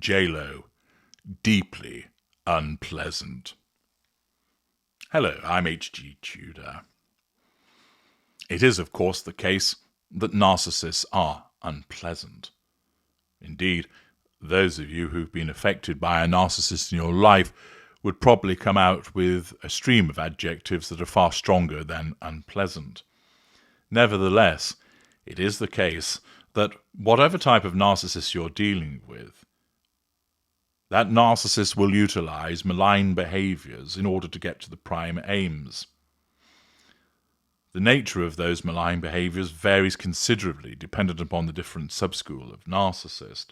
J-Lo, deeply unpleasant. Hello, I'm H.G. Tudor. It is, of course, the case that narcissists are unpleasant. Indeed, those of you who've been affected by a narcissist in your life would probably come out with a stream of adjectives that are far stronger than unpleasant. Nevertheless, it is the case that whatever type of narcissist you're dealing with, that narcissist will utilize malign behaviors in order to get to the prime aims. The nature of those malign behaviors varies considerably dependent upon the different subschool of narcissist.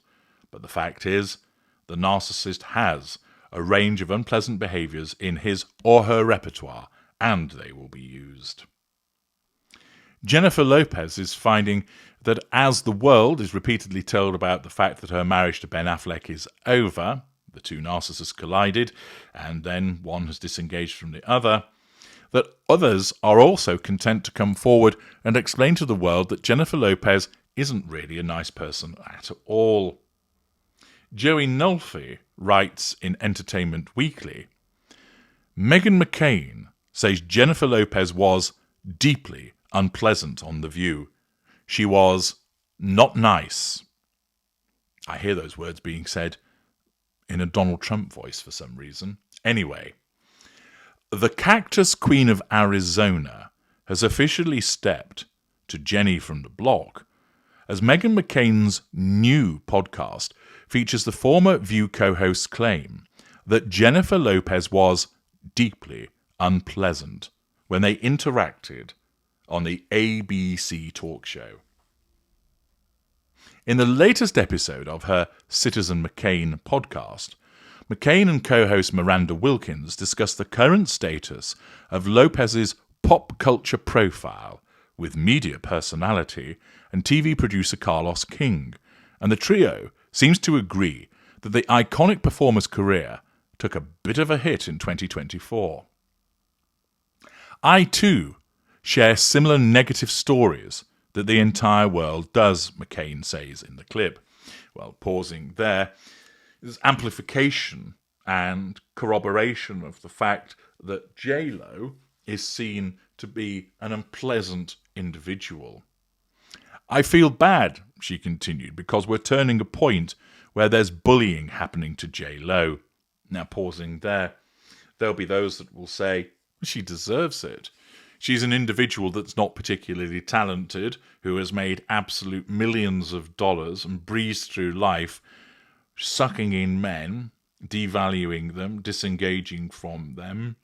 But the fact is, the narcissist has a range of unpleasant behaviors in his or her repertoire, and they will be used. Jennifer Lopez is finding that as the world is repeatedly told about the fact that her marriage to Ben Affleck is over, the two narcissists collided, and then one has disengaged from the other, that others are also content to come forward and explain to the world that Jennifer Lopez isn't really a nice person at all. Joey Nolfi writes in Entertainment Weekly, Meghan McCain says Jennifer Lopez was deeply unpleasant on The View. She was not nice. I hear those words being said in a Donald Trump voice for some reason. Anyway, the Cactus Queen of Arizona has officially stepped to Jenny from the block, as Meghan McCain's new podcast features the former View co-host's claim that Jennifer Lopez was deeply unpleasant when they interacted on the ABC talk show. In the latest episode of her Citizen McCain podcast, McCain and co-host Miranda Wilkins discuss the current status of Lopez's pop culture profile with media personality and TV producer Carlos King, and the trio seems to agree that the iconic performer's career took a bit of a hit in 2024. I, too, share similar negative stories that the entire world does, McCain says in the clip. Well, pausing there, there's amplification and corroboration of the fact that J-Lo is seen to be an unpleasant individual. I feel bad, she continued, because we're turning a point where there's bullying happening to J-Lo. Now, pausing there, there'll be those that will say, she deserves it. She's an individual that's not particularly talented, who has made absolute millions of dollars and breezed through life, sucking in men, devaluing them, disengaging from them,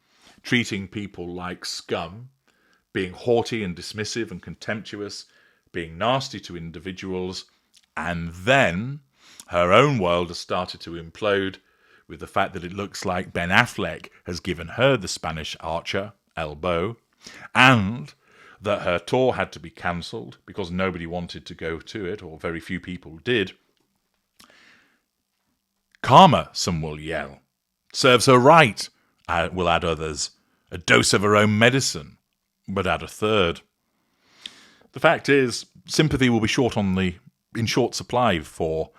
treating people like scum, being haughty and dismissive and contemptuous, being nasty to individuals, and then her own world has started to implode with the fact that it looks like Ben Affleck has given her the Spanish Archer elbow, and that her tour had to be cancelled because nobody wanted to go to it, or very few people did. Karma, some will yell. Serves her right, will add others. A dose of her own medicine, but add a third. The fact is, sympathy will be in short supply for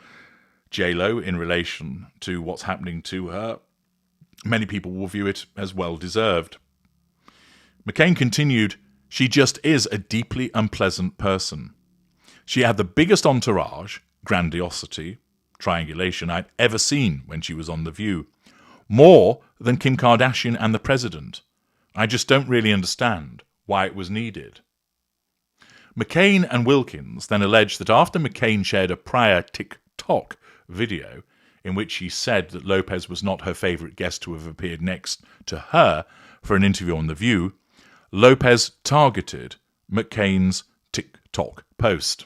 J-Lo in relation to what's happening to her. Many people will view it as well-deserved. McCain continued, she just is a deeply unpleasant person. She had the biggest entourage, grandiosity, triangulation I'd ever seen when she was on The View. More than Kim Kardashian and the president. I just don't really understand why it was needed. McCain and Wilkins then alleged that after McCain shared a prior TikTok video in which she said that Lopez was not her favourite guest to have appeared next to her for an interview on The View, Lopez targeted McCain's TikTok post.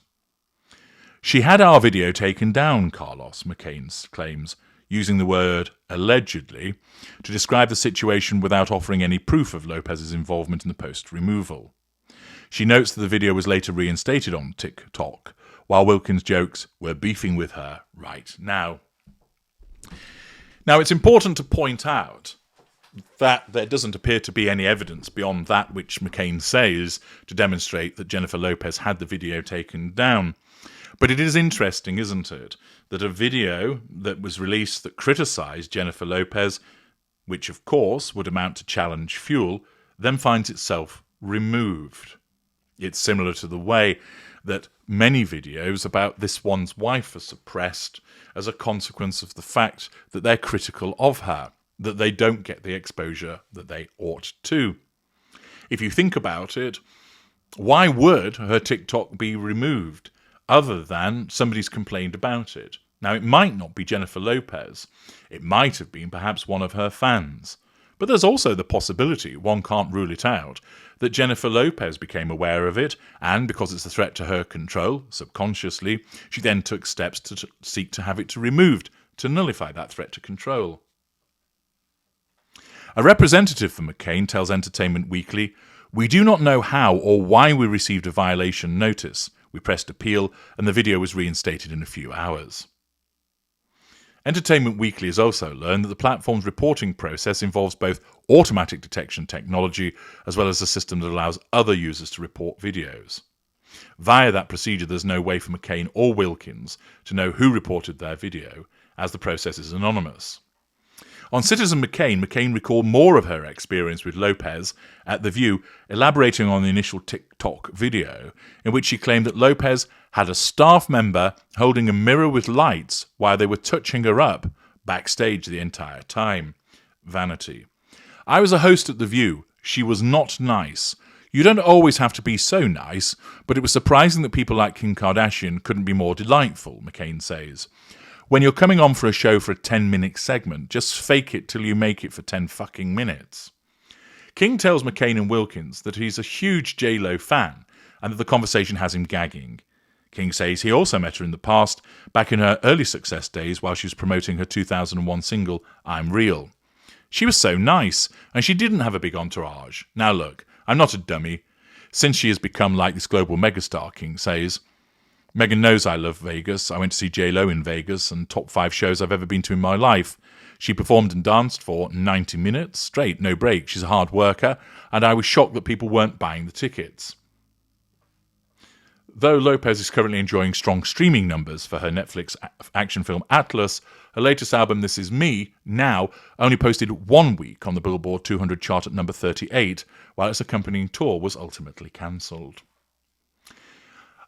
She had our video taken down, Carlos, McCain claims, using the word allegedly to describe the situation without offering any proof of Lopez's involvement in the post removal. She notes that the video was later reinstated on TikTok, while Wilkins jokes, we're beefing with her right now. Now, it's important to point out that there doesn't appear to be any evidence beyond that which McCain says to demonstrate that Jennifer Lopez had the video taken down. But it is interesting, isn't it, that a video that was released that criticised Jennifer Lopez, which of course would amount to challenge fuel, then finds itself removed. It's similar to the way that many videos about this one's wife are suppressed as a consequence of the fact that they're critical of her, that they don't get the exposure that they ought to. If you think about it, why would her TikTok be removed other than somebody's complained about it? Now, it might not be Jennifer Lopez. It might have been perhaps one of her fans. But there's also the possibility, one can't rule it out, that Jennifer Lopez became aware of it, and because it's a threat to her control, subconsciously, she then took steps to seek to have it removed, to nullify that threat to control. A representative for McCain tells Entertainment Weekly, "We do not know how or why we received a violation notice. We pressed appeal, and the video was reinstated in a few hours." Entertainment Weekly has also learned that the platform's reporting process involves both automatic detection technology as well as a system that allows other users to report videos. Via that procedure, there's no way for McCain or Wilkins to know who reported their video, as the process is anonymous. On Citizen McCain recalled more of her experience with Lopez at The View, elaborating on the initial TikTok video, in which she claimed that Lopez had a staff member holding a mirror with lights while they were touching her up backstage the entire time. Vanity. "I was a host at The View. She was not nice. You don't always have to be so nice, but it was surprising that people like Kim Kardashian couldn't be more delightful," McCain says. "When you're coming on for a show for a 10-minute segment, just fake it till you make it for 10 fucking minutes." King tells McCain and Wilkins that he's a huge J-Lo fan and that the conversation has him gagging. King says he also met her in the past, back in her early success days while she was promoting her 2001 single, I'm Real. "She was so nice, and she didn't have a big entourage. Now look, I'm not a dummy. Since she has become like this global megastar," King says. "Megan knows I love Vegas. I went to see J-Lo in Vegas, and top 5 shows I've ever been to in my life. She performed and danced for 90 minutes straight, no break. She's a hard worker, and I was shocked that people weren't buying the tickets." Though Lopez is currently enjoying strong streaming numbers for her Netflix action film Atlas, her latest album, This Is Me, Now, only posted 1 week on the Billboard 200 chart at number 38, while its accompanying tour was ultimately cancelled.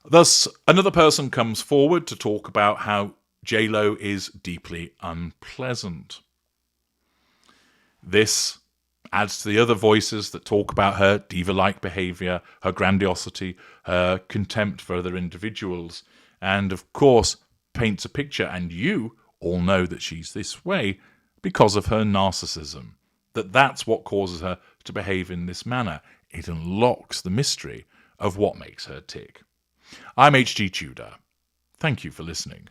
Thus, another person comes forward to talk about how J-Lo is deeply unpleasant. This adds to the other voices that talk about her diva-like behaviour, her grandiosity, her contempt for other individuals, and of course paints a picture, and you all know that she's this way because of her narcissism, that's what causes her to behave in this manner. It unlocks the mystery of what makes her tick. I'm H.G. Tudor. Thank you for listening.